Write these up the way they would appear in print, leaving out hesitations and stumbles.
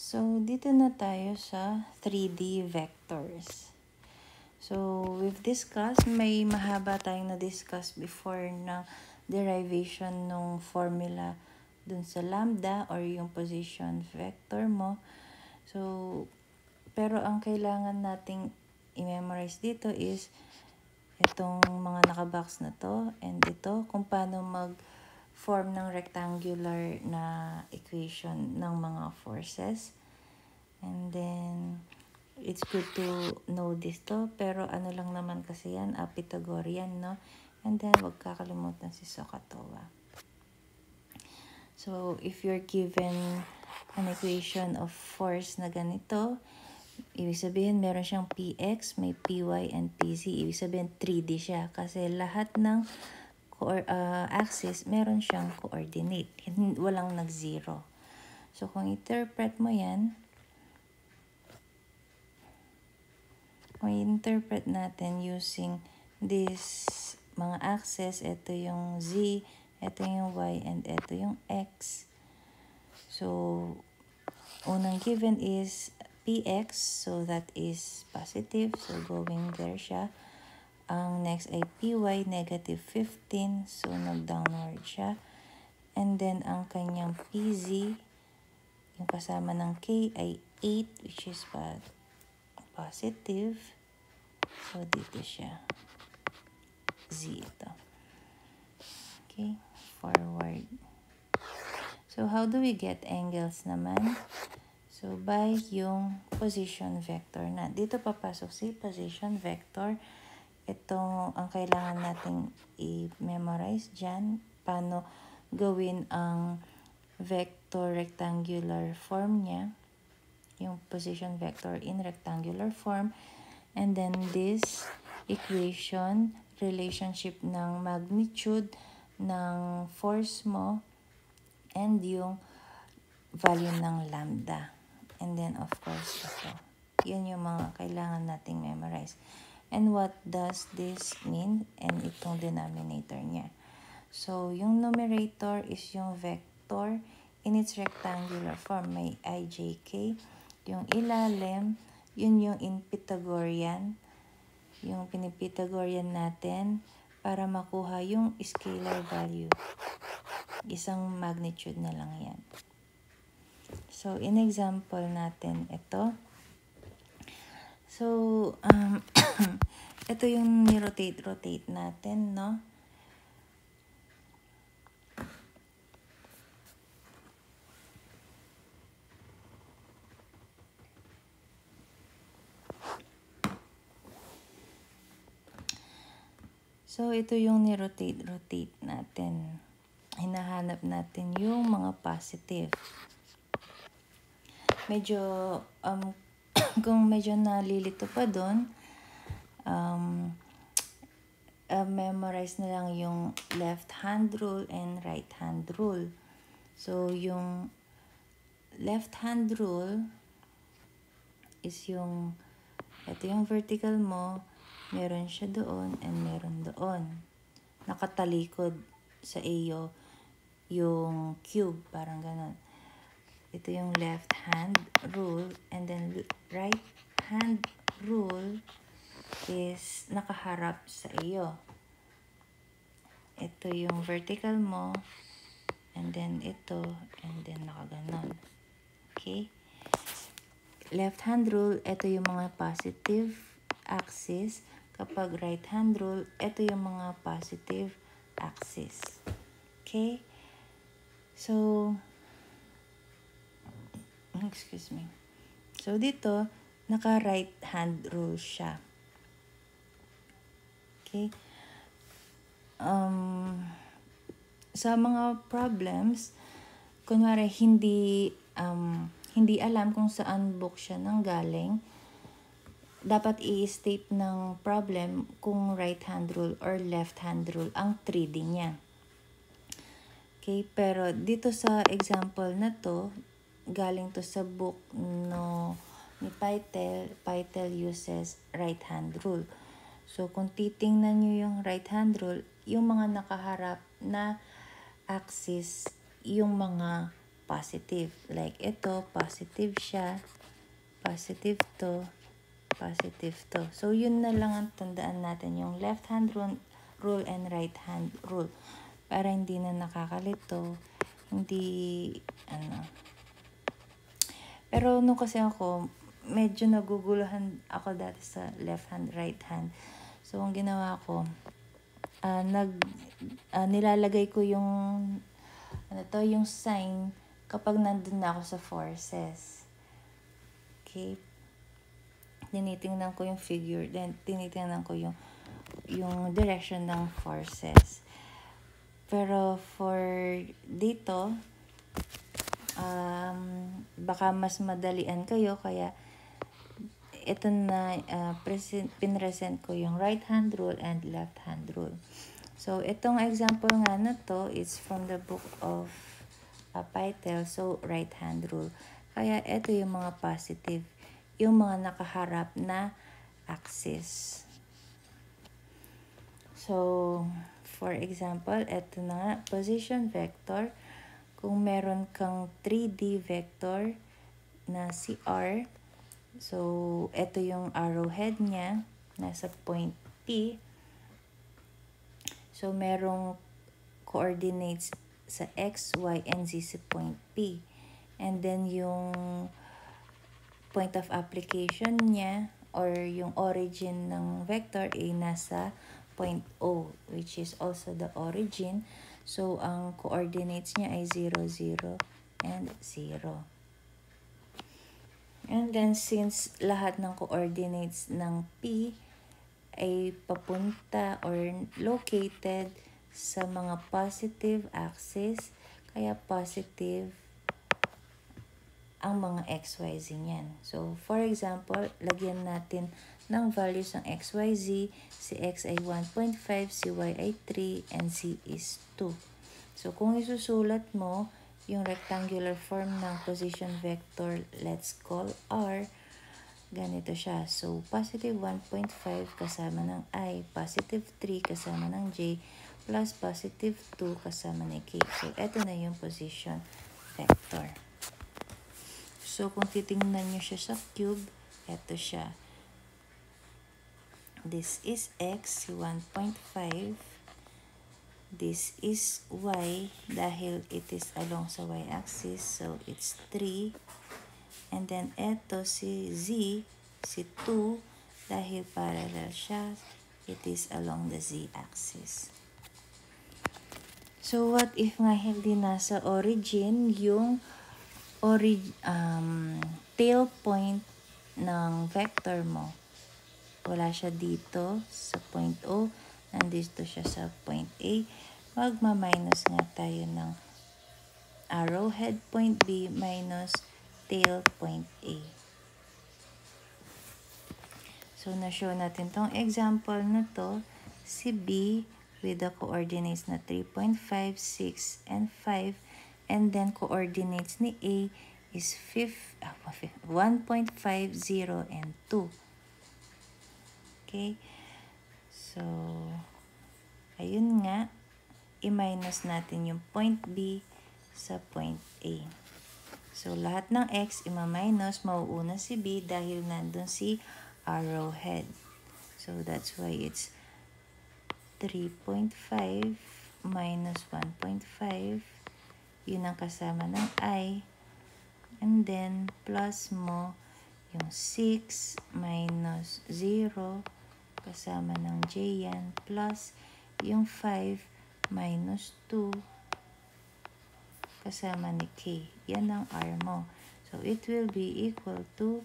So, dito na tayo sa 3D vectors. So, we've discussed, may mahaba tayong na-discuss before na derivation ng formula dun sa lambda or yung position vector mo. So, pero ang kailangan nating i-memorize dito is itong mga nakabox na to and ito, kung paano mag-form ng rectangular na equation ng mga forces. And then, it's good to know this to, pero ano lang naman kasi yan, Pythagorean, no? And then, wag kakalimutan si SOHCAHTOA. So, if you're given an equation of force na ganito, ibig sabihin meron siyang px, may py, and pz. Ibig sabihin 3D siya kasi lahat ng axis meron siyang coordinate. Walang nag-zero. So, kung interpret mo yan, kung interpret natin using this mga axis, ito yung z, ito yung y, and ito yung x. So, unang given is px, so that is positive, so going there siya. Ang next ay py, negative 15, so nag-downward siya. And then, ang kanyang pz, yung kasama ng k ay 8, which is positive. So, dito siya. Z ito. Okay, forward. So, how do we get angles naman? So, by yung position vector na. Dito papasok si position vector. Ito ang kailangan nating i-memorize dyan. Paano gawin ang vector rectangular form niya. Yung position vector in rectangular form. And then this equation, relationship ng magnitude ng force mo and yung value ng lambda. And then, of course, ito. Yun yung mga kailangan nating memorize. And what does this mean? And itong denominator niya. So, yung numerator is yung vector in its rectangular form. May ijk. Yung ilalim, yun yung in Pythagorean. Yung pinipythagorean natin para makuha yung scalar value. Isang magnitude na lang yan. So, in example natin ito. So, ito yung ni-rotate natin, no? So, ito yung ni-rotate natin. Hinahanap natin yung mga positive. Medyo, kung medyo nalilito pa doon, memorize na lang yung left hand rule and right hand rule. So, yung left hand rule is yung, ito yung vertical mo, meron siya doon and meron doon. Nakatalikod sa iyo yung cube, parang ganon. Ito yung left hand rule and then right hand rule is nakaharap sa iyo. Ito yung vertical mo and then ito and then nakaganon. Okay? Left hand rule, ito yung mga positive axis. Kapag right hand rule, ito yung mga positive axis. Okay? So, excuse me. So, dito, naka-right hand rule siya. Okay? Sa mga problems, kunwari, hindi alam kung saan book siya nanggaling, dapat i-state ng problem kung right hand rule or left hand rule ang 3D niya. Okay, pero dito sa example na to, galing to sa book ni Pythel. Pythel uses right hand rule. So, kung titingnan nyo yung right hand rule, yung mga nakaharap na axis, yung mga positive. Like ito, positive siya, positive to, positive to. So, yun na lang ang tandaan natin, yung left hand rule and right hand rule. Para hindi na nakakalito, hindi, Pero nung kasi ako, medyo naguguluhan ako dati sa left hand, right hand. So, ang ginawa ko, nilalagay ko yung, yung sign kapag nandun na ako sa forces. Okay? Tinitingnan ko yung figure, then tinitingnan ko yung direction ng forces. Pero for dito, baka mas madalian kayo, kaya ito na pinresent ko yung right hand rule and left hand rule. So, itong example nga na to is from the book of Pythel, so right hand rule. Kaya ito yung mga positive, yung mga nakaharap na axis. So, for example, ito na nga, position vector. Kung meron kang 3D vector na si R, so, ito yung arrowhead niya, nasa point P. So, merong coordinates sa X, Y, and Z sa point P. And then, yung point of application niya, or yung origin ng vector ay nasa point O, which is also the origin. So, ang coordinates niya ay 0, 0, and 0. And then, since lahat ng coordinates ng P ay papunta or located sa mga positive axis, kaya positive ang mga XYZ niyan. So, for example, lagyan natin ng values ng XYZ. Si X ay 1.5, si Y ay 3, and Z is 2. So, kung isusulat mo yung rectangular form ng position vector, let's call R, ganito siya. So, positive 1.5 kasama ng I, positive 3 kasama ng J, plus positive 2 kasama ng K. So, eto na yung position vector. So, kung titingnan nyo siya sa cube, eto siya. This is X, 1.5. This is Y, dahil it is along sa Y-axis, so it's 3. And then, eto si Z, si 2, dahil parallel siya, it is along the Z-axis. So, what if nga hindi nasa origin yung tail point ng vector mo? Wala siya dito sa point O, nandito siya sa point A. Magma-minus nga tayo ng arrowhead point B minus tail point A. So, na-show natin tong example na to, si B with the coordinates na 3.5, 6, and 5. And then, coordinates ni A is 1.5, 0, and 2. Okay? So, ayun nga, i-minus natin yung point B sa point A. So, lahat ng X ima-minus, mauuna si B dahil nandun si arrowhead. So, that's why it's 3.5 minus 1.5. Yun ang kasama ng I. And then, plus mo yung 6 minus 0 kasama ng J yan. Plus yung 5 minus 2 kasama ni K. Yan ang R mo. So, it will be equal to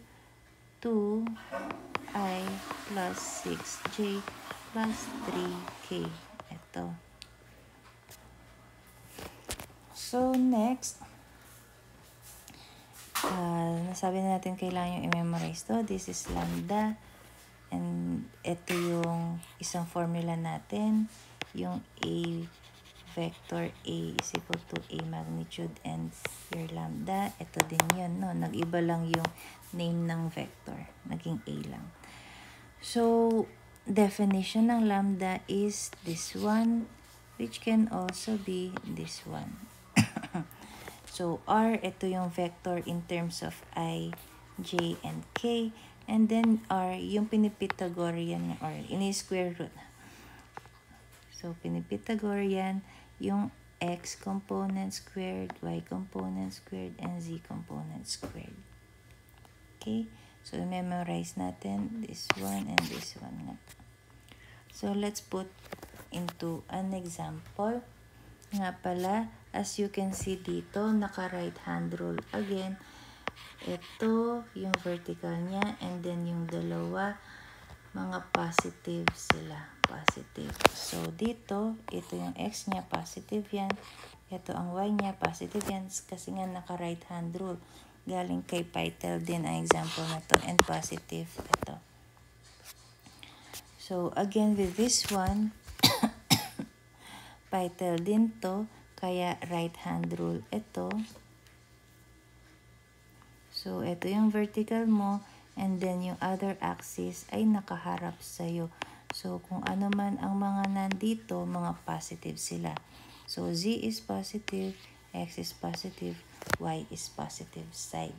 2I plus 6J plus 3K. Ito. So, next, nasabi na natin kailangan yung i-memorize to. This is lambda. And ito yung isang formula natin. Yung A vector A is equal to A magnitude and your lambda. Ito din yun, no? Nag-iba lang yung name ng vector. Naging A lang. So, definition ng lambda is this one, which can also be this one. So, R, ito yung vector in terms of I, J, and K. And then, R, yung pinipythagorean or ini-square root. So, pinipythagorean yung X component squared, Y component squared, and Z component squared. Okay? So, memorize natin this one and this one nga. So, let's put into an example. Nga pala, as you can see dito, naka-right hand rule again. Ito, yung vertical niya, and then yung dalawa, mga positive sila. Positive. So, dito, ito yung X niya, positive yan. Ito ang Y niya, positive yan. Kasi nga, naka-right hand rule. Galing kay Python din ang example na to, and positive ito. So, again, with this one, Python din to, kaya right hand rule ito. So, ito yung vertical mo, and then yung other axis ay nakaharap sa'yo. So, kung ano man ang mga nandito, mga positive sila. So, Z is positive, X is positive, Y is positive side.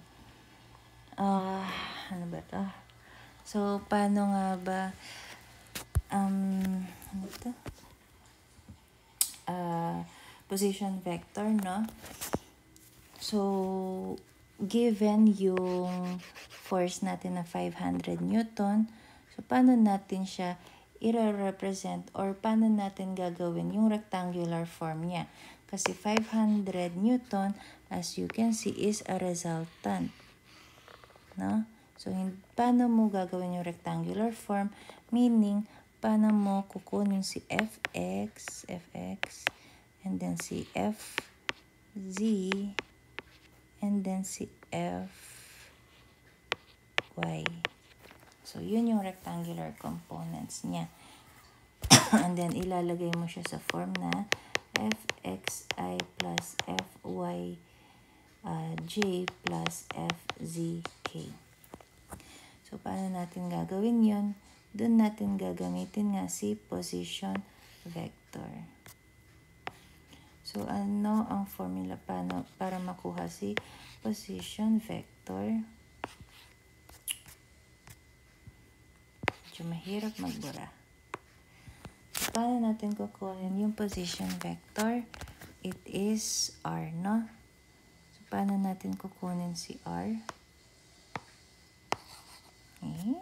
Ano ba ito? So, paano nga ba, ano ito? Position vector, no? So, given yung force natin na 500 Newton, so paano natin siya i-represent or paano natin gagawin yung rectangular form niya? Kasi 500 Newton, as you can see, is a resultant. No? So, paano mo gagawin yung rectangular form? Meaning, paano mo kukunin si Fx, and then si Fz, and then si Fy. So, yun yung rectangular components niya. And then, ilalagay mo siya sa form na Fxi plus Fy j plus Fzk. So, paano natin gagawin yun? Doon natin gagamitin nga si position vector. So, ano ang formula para makuha si position vector? Medyo mahirap magbura. So, paano natin kukunin yung position vector? It is R, no? So, paano natin kukunin si R? Okay.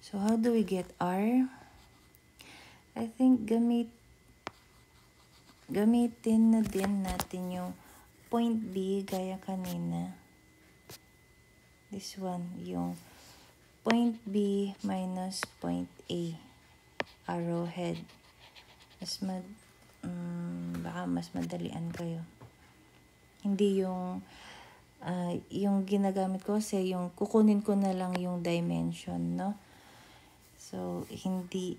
So, how do we get R? I think gamitin na din natin yung point B gaya kanina. This one, yung point B minus point A. Arrowhead. Baka mas madalian kayo. Hindi yung ginagamit ko kasi yung kukunin ko na lang yung dimension, no? So, hindi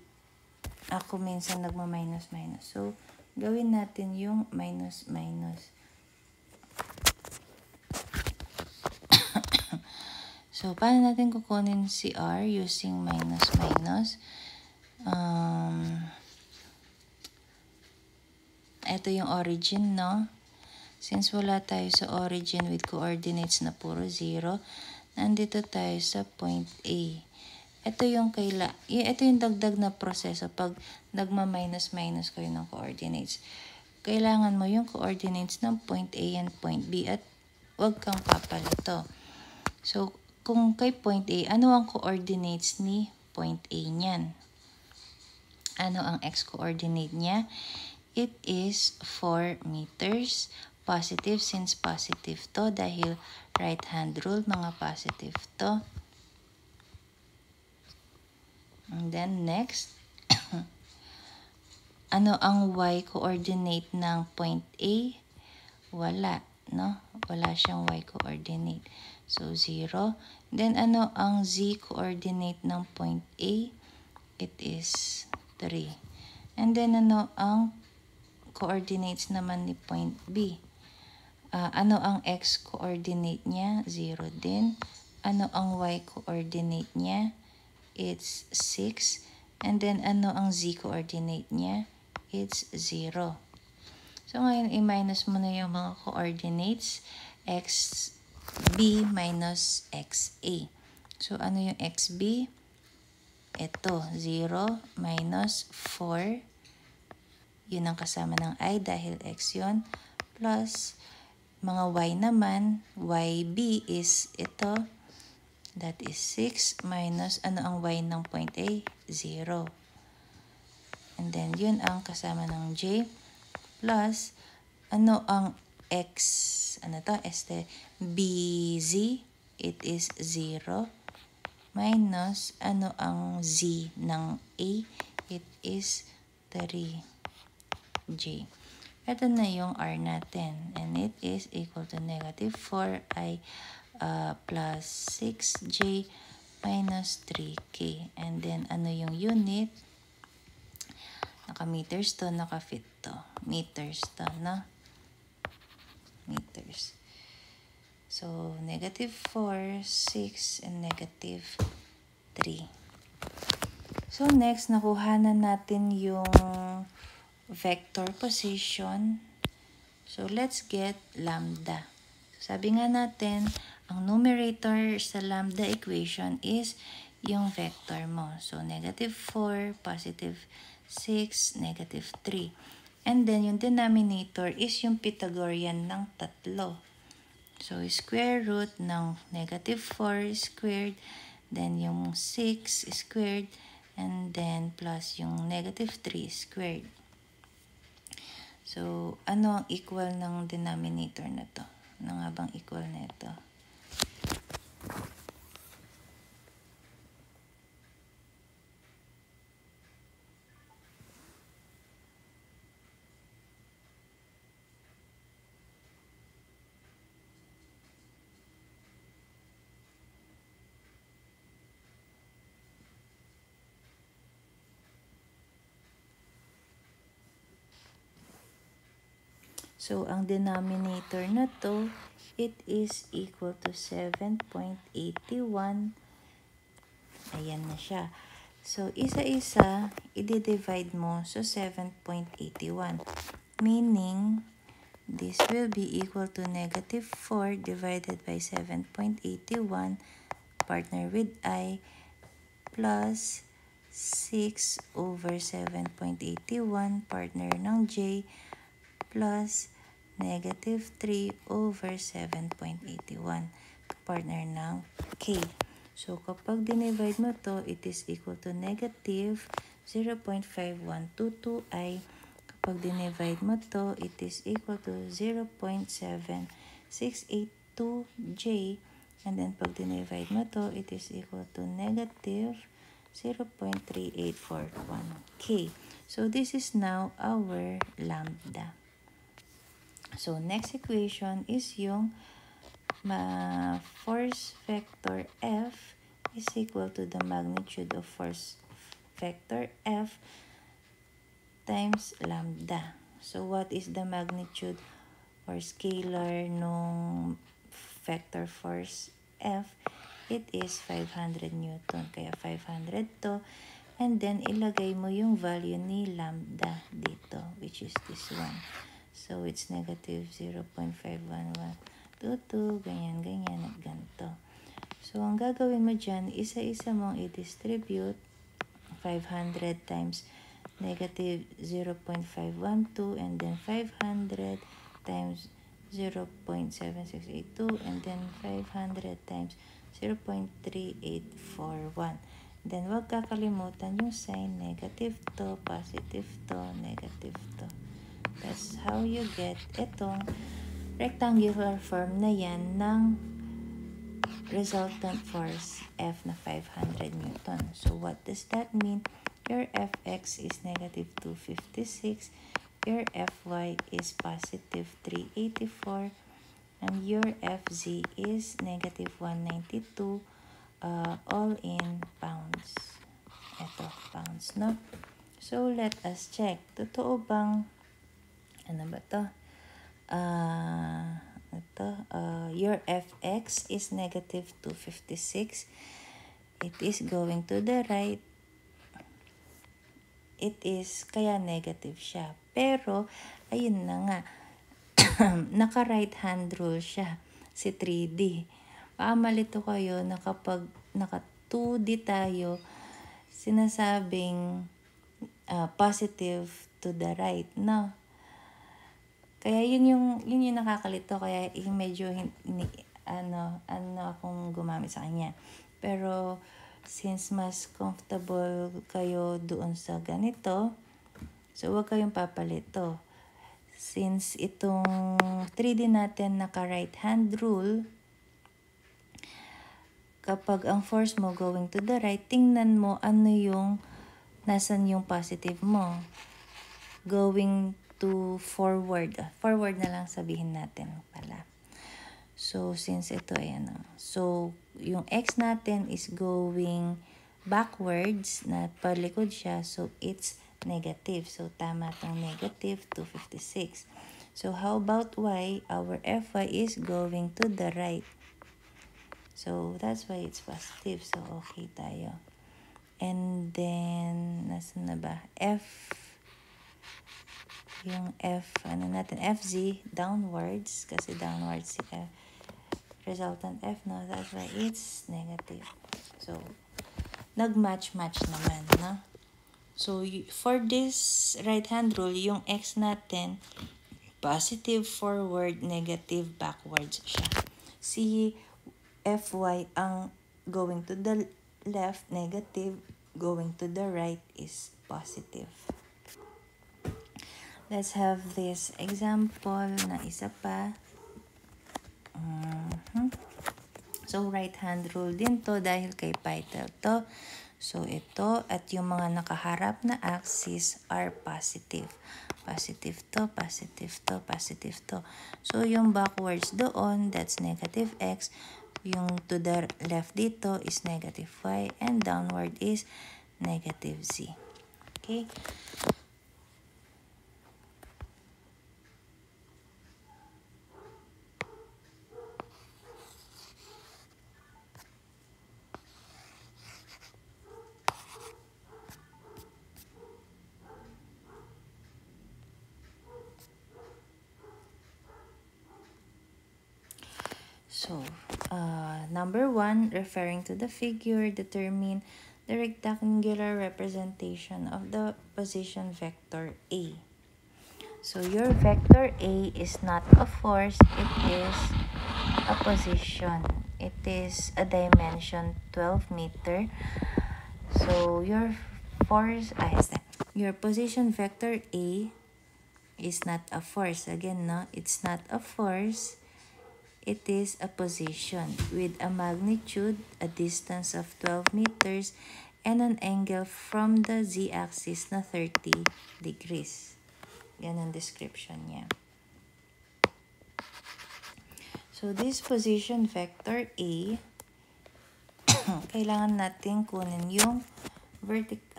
ako minsan nagma-minus. So, gawin natin yung minus. So, paano natin kukunin si R using minus? Ito yung origin, no? Since wala tayo sa origin with coordinates na puro 0, nandito tayo sa point A. Ito yung dagdag na proseso pag nagma-minus kayo ng coordinates. Kailangan mo yung coordinates ng point A and point B at huwag kang papalito. So, kung kay point A, ano ang coordinates ni point A niyan? Ano ang x-coordinate niya? It is 4 meters. Positive since positive to dahil right hand rule, mga positive to. And then next, ano ang y-coordinate ng point A? Wala, no? Wala siyang y-coordinate. So, 0. Then, ano ang z-coordinate ng point A? It is 3. And then, ano ang coordinates naman ni point B? Ano ang x-coordinate niya? 0 din. Ano ang y coordinate niya? It's 6. And then, ano ang z coordinate niya? It's 0. So, ngayon, i-minus mo na yung mga coordinates. xb minus xa. So, ano yung xb? Ito, 0 minus 4. Yun ang kasama ng I dahil x yun. Plus, mga y naman, yb is ito. That is 6 minus, ano ang y ng point A? 0. And then, yun ang kasama ng j. Plus, ano ang x? Ano to? Bz. It is 0. Minus, ano ang z ng A? It is 3j. Ito na yung r natin. And it is equal to negative 4i plus 6j minus 3k. And then, ano yung unit? Naka-meters to, naka-feet to. Meters to, no? Meters. So, negative 4, 6, and negative 3. So, next, nakuha na natin yung vector position. So, let's get lambda. Sabi nga natin, ang numerator sa lambda equation is yung vector mo. So, negative 4, positive 6, negative 3. And then, yung denominator is yung Pythagorean ng tatlo. So, square root ng negative 4 squared, then yung 6 squared, and then plus yung negative 3 squared. So, ano ang equal ng denominator na to? Ano nga bang equal na ito? So, ang denominator na to, it is equal to 7.81. Ayan na siya. So, isa-isa, i-divide mo sa 7.81. Meaning, this will be equal to negative 4 divided by 7.81, partner with I, plus 6 over 7.81, partner ng J, plus negative 3 over 7.81, partner ng K. So, kapag dinivide mo to, it is equal to negative 0.5122i. Kapag dinivide mo to, it is equal to 0.7682j. And then, pag dinivide mo to, it is equal to negative 0.3841k. So, this is now our lambda. So, next equation is yung force vector F is equal to the magnitude of force vector F times lambda. So, what is the magnitude or scalar nung vector force F? It is 500 Newton. Kaya 500 to. And then, ilagay mo yung value ni lambda dito, which is this one. So, it's negative 0.51122, ganyan, at ganito. So, ang gagawin mo dyan, isa-isa mong i-distribute 500 times negative 0.512 and then 500 times 0.7682 and then 500 times 0.3841. Then, wag kakalimutan yung sign, negative to, positive to, negative to. That's how you get itong rectangular form na yan ng resultant force F na 500 Newton. So, what does that mean? Your Fx is negative 256, your Fy is positive 384, and your Fz is negative 192, all in pounds. Ito, pounds, no? So, let us check. Totoo bang ano ba to? your fx is negative 256. It is going to the right. It is, kaya negative siya. Pero, ayun na nga, naka-right hand rule siya, si 3D. Malito kayo na kapag naka 2D tayo, sinasabing positive to the right, no? Kaya yun yung nakakalito, kaya medyo akong gumamit sa kanya. Pero since mas comfortable kayo doon sa ganito, so wag kayong papalito. Since itong 3D natin naka right hand rule, kapag ang force mo going to the right, tingnan mo ano yung nasan yung positive mo. Going to forward. Forward na lang sabihin natin pala. So, since ito ay so, yung x natin is going backwards, na palikod siya. So, it's negative. So, tama itong negative 256. So, how about y? Our fy is going to the right. So, that's why it's positive. So, okay tayo. And then, nasan na ba? Yung fz, downwards. Kasi downwards si resultant f, no? That's why it's negative. So, nag-match-match naman, no? So, for this right-hand rule, yung x natin, positive forward, negative backwards siya. Si fy ang going to the left, negative, going to the right is positive. Let's have this example na isa pa. So, right-hand rule din to dahil kay Python to. So, ito at yung mga nakaharap na axis are positive. Positive to, positive to, positive to. So, yung backwards doon, that's negative x. Yung to the left dito is negative y. And downward is negative z. Okay? So, number 1, referring to the figure, determine the rectangular representation of the position vector A. So, your vector A is not a force, it is a position. It is a dimension 12 meter. So, your position vector A is not a force. Again, no, it's not a force. It is a position with a magnitude, a distance of 12 meters, and an angle from the z-axis na 30 degrees. Yan ang description niya. So, this position vector A, kailangan natin kunin yung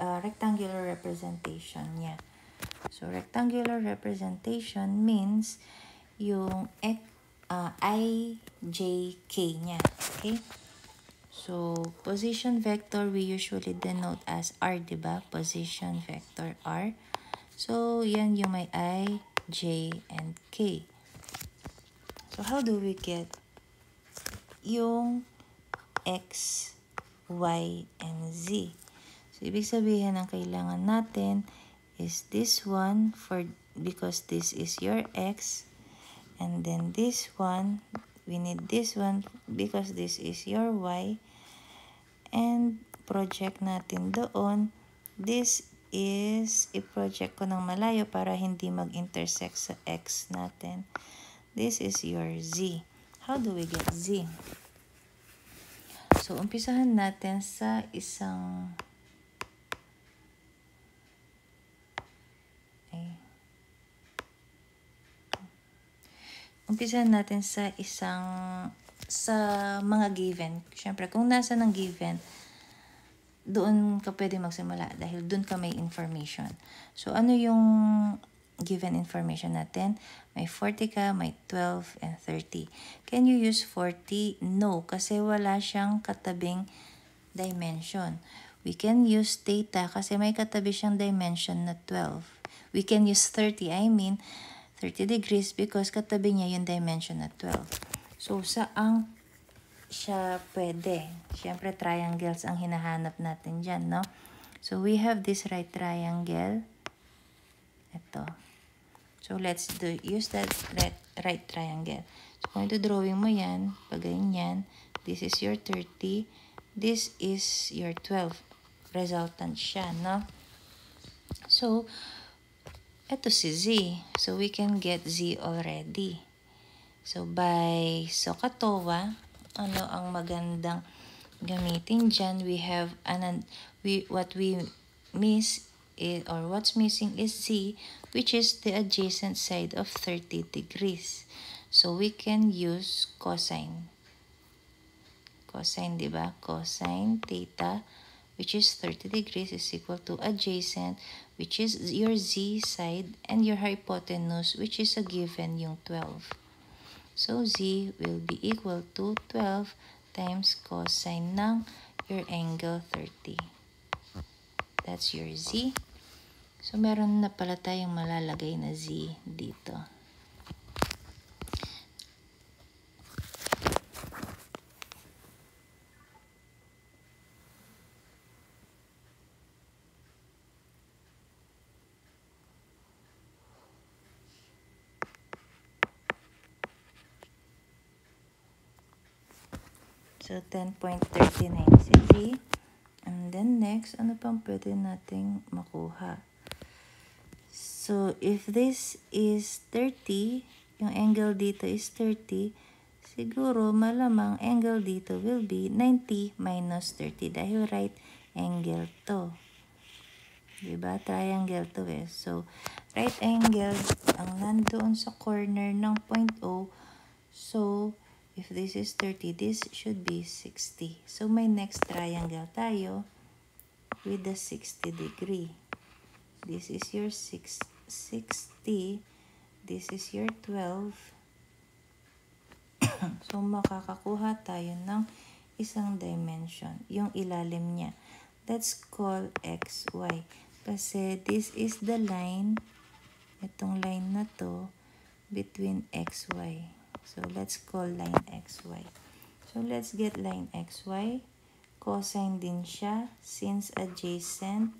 rectangular representation niya. So, rectangular representation means yung ijk niya. Okay? So, position vector we usually denote as R, diba? Position vector R. So, yan yung may I, J, and K. So, how do we get yung X, Y, and Z? So, ibig sabihin ang kailangan natin is this one because this is your X. And then this one, we need this one because this is your Y. And project natin doon. This is, i-project ko ng malayo para hindi mag-intersect sa X natin. This is your Z. How do we get Z? So, umpisahan natin sa isang mga given. Siyempre, kung nasa ng given, doon ka pwede magsimula dahil doon ka may information. So, ano yung given information natin. May 40 ka, may 12, and 30. Can you use 40? No, kasi wala siyang katabing dimension. We can use theta kasi may katabi siyang dimension na 12. We can use 30, 30 degrees because katabi niya yung dimension na 12. So, saang siya pwede? Siyempre, triangles ang hinahanap natin dyan, no? So, we have this right triangle. Ito. So, let's use that right triangle. So, kung ito-drawing mo yan, pag ganyan, this is your 30, this is your 12. Resultant siya, no? So, ito si Z. So, we can get Z already. So, by SOHCAHTOA, ano ang magandang gamitin dyan? We have, what we miss is, or what's missing is Z, which is the adjacent side of 30 degrees. So, we can use cosine. Cosine, di ba? Cosine theta, which is 30 degrees, is equal to adjacent, which is your Z side, and your hypotenuse, which is a given yung 12. So, Z will be equal to 12 times cosine ng your angle 30. That's your Z. So, meron na pala tayong malalagay na Z dito. So, 10.39 si Z. And then next, ano pang pwede nating makuha? So, if this is 30, yung angle dito is 30, siguro malamang angle dito will be 90 minus 30 dahil right angle to. Diba? Triangle to eh. So, right angle ang nandoon sa corner ng point O. So, if this is 30, this should be 60. So, may next triangle tayo with the 60 degree. This is your 60. This is your 12. So, makakakuha tayo ng isang dimension. Yung ilalim niya. Let's call XY. Kasi this is the line, itong line na to, between XY. So, let's call line XY. So, let's get line XY. Cosine din siya since adjacent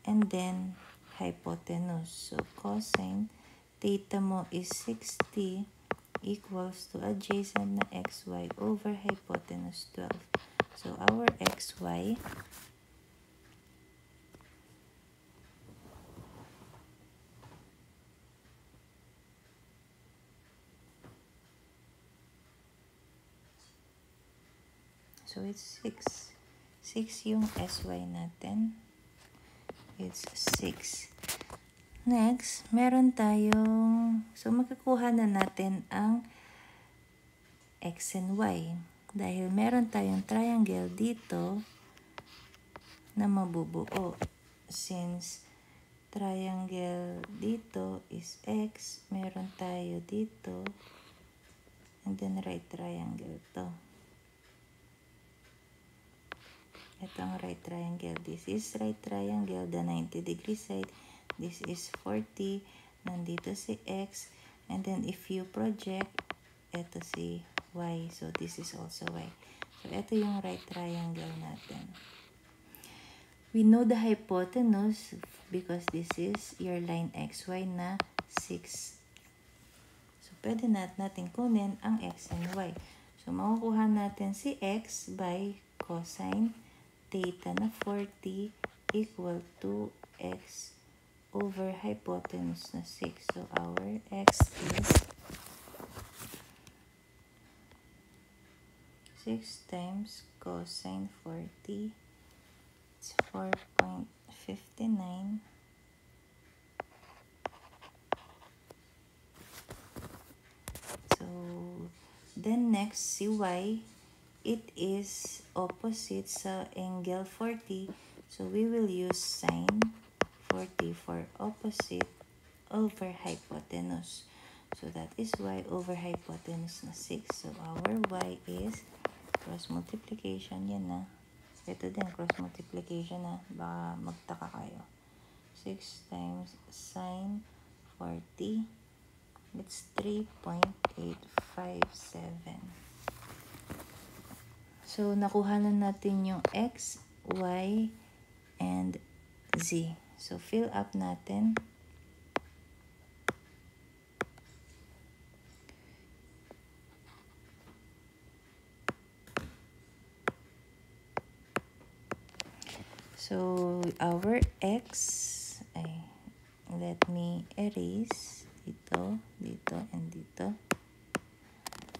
and then hypotenuse. So, cosine theta mo is 60 equals to adjacent na XY over hypotenuse 12. So, our XY so, it's 6. 6 yung SY natin. It's 6. Next, meron tayong, so magkakuha na natin ang X and Y. Dahil meron tayong triangle dito na mabubuo. Since triangle dito is X, meron tayo dito, and then right triangle to. Ito ang right triangle. This is right triangle, the 90 degree side. This is 40. Nandito si X. And then if you project, ito si Y. So this is also Y. So ito yung right triangle natin. We know the hypotenuse because this is your line XY na 6. So pwede natin kunin ang X and Y. So makukuha natin si X by cosine theta na 40 equal to X over hypotenuse na 6. So, our X is 6 times cosine 40. It's 4.59. So, then next, si Y, it is opposite sa angle 40. So, we will use sine 40 for opposite. over hypotenuse. So that is why over hypotenuse na 6. So our y is cross multiplication. Yan na. Ito din, cross multiplication na. Baka magtaka kayo. 6 times sine 40. It's 3.857. So, nakuha na natin yung x, y, and z. So, fill up natin. So, our x, let me erase dito, dito, and dito.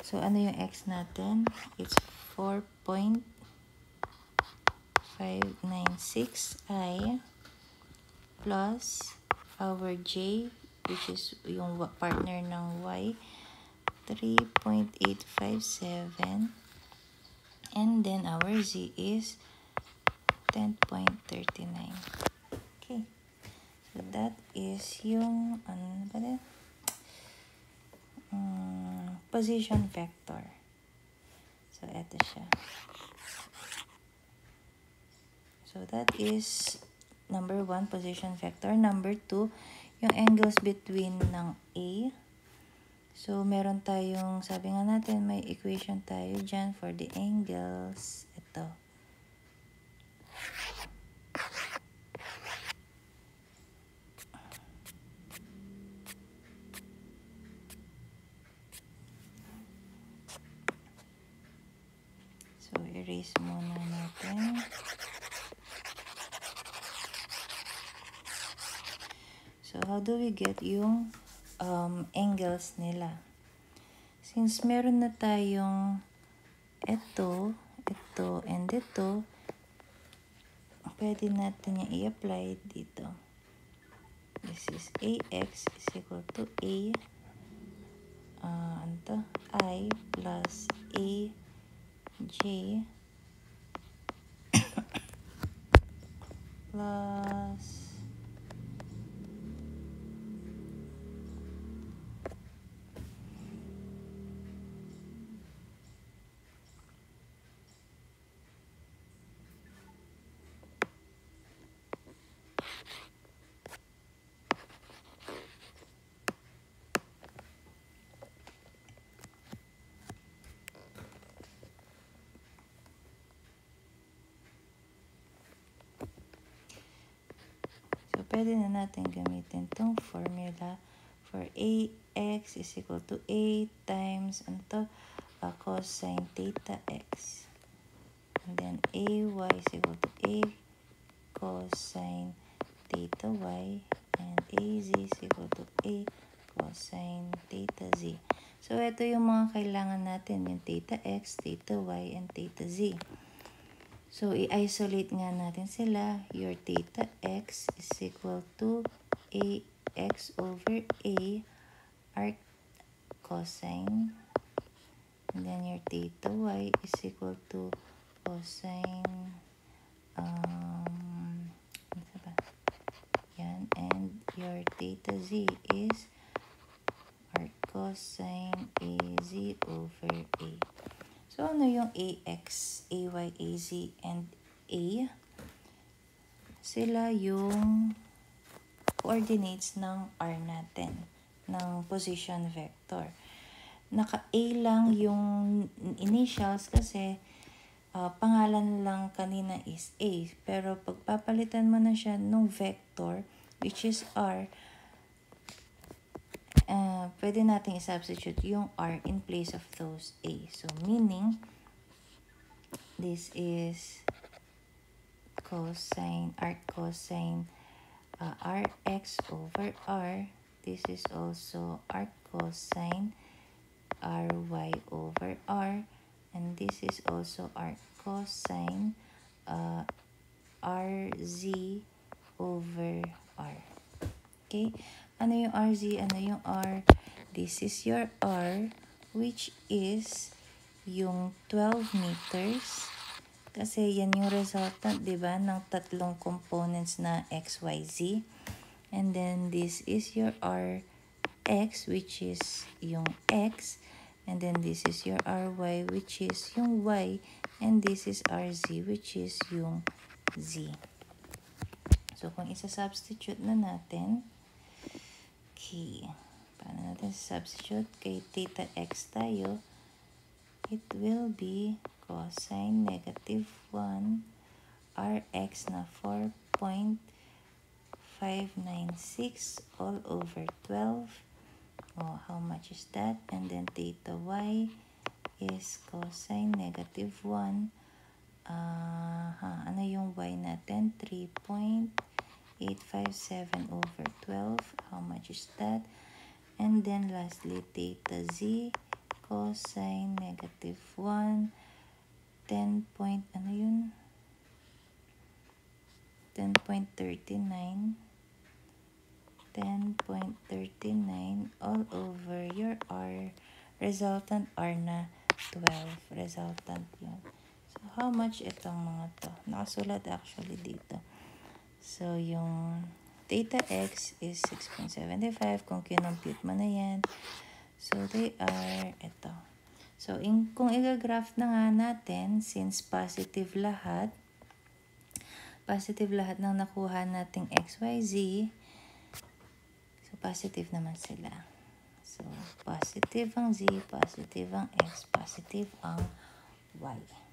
So, ano yung x natin? It's 4.596i plus our j, which is yung partner ng y, 3.857. And then our z is 10.39. Okay. So, that is yung, ano ba din? Position vector. So, eto siya. So, that is number 1, position vector. Number 2, yung angles between ng A. So, meron tayong, sabi nga natin, may equation tayo dyan for the angles. Ito. So, erase muna natin. So, how do we get yung angles nila? Since meron na tayong ito, and ito, pwede natin yung i-apply dito. This is AX is equal to A, I plus AJ plus pwede na natin gamitin itong formula for AX is equal to A times cosine theta X. And then AY is equal to A cosine theta Y. And AZ is equal to A cosine theta Z. So, ito yung mga kailangan natin. Yung theta X, theta Y, and theta Z. So, i-isolate nga natin sila. Your theta x is equal to ax over a arc cosine. And then your theta y is equal to cosine, yan. And your theta z is arc cosine az over a. So, ano yung AX, AY, AZ, and A? Sila yung coordinates ng R natin, ng position vector. Naka-A lang yung initials kasi pangalan lang kanina is A. Pero pagpapalitan mo na siya ng vector, which is R, pwede natin i-substitute yung R in place of those A. So, meaning, this is arc cosine Rx over R. This is also arc cosine Ry over R. And this is also arc cosine Rz over R. Okay? Ano yung RZ? Ano yung R? This is your R, which is yung 12 meters. Kasi yan yung resultant, di ba, ng tatlong components na X, Y, Z. And then this is your Rx, which is yung X. And then this is your Ry, which is yung Y. And this is Rz, which is yung Z. So, kung isa-substitute na natin, okay, paano natin substitute? Kay theta x tayo, it will be cosine negative 1 Rx na 4.596 all over 12. Oh, how much is that? And then theta y is cosine negative 1. Ano yung y natin? 3.857 over 12. How much is that? And then lastly, theta z cosine negative 1. 10 point, ano yun? 10.39. 10.39 all over your R. Resultant R na 12. Resultant yun. So, how much itong mga to? Nakasulat actually dito. So, yung theta x is 6.75 kung kinompute mo na yan. So, they are ito. So, kung i-graph na nga natin, since positive lahat ng nakuha nating XYZ, so, positive naman sila. So, positive ang Z, positive ang X, positive ang Y.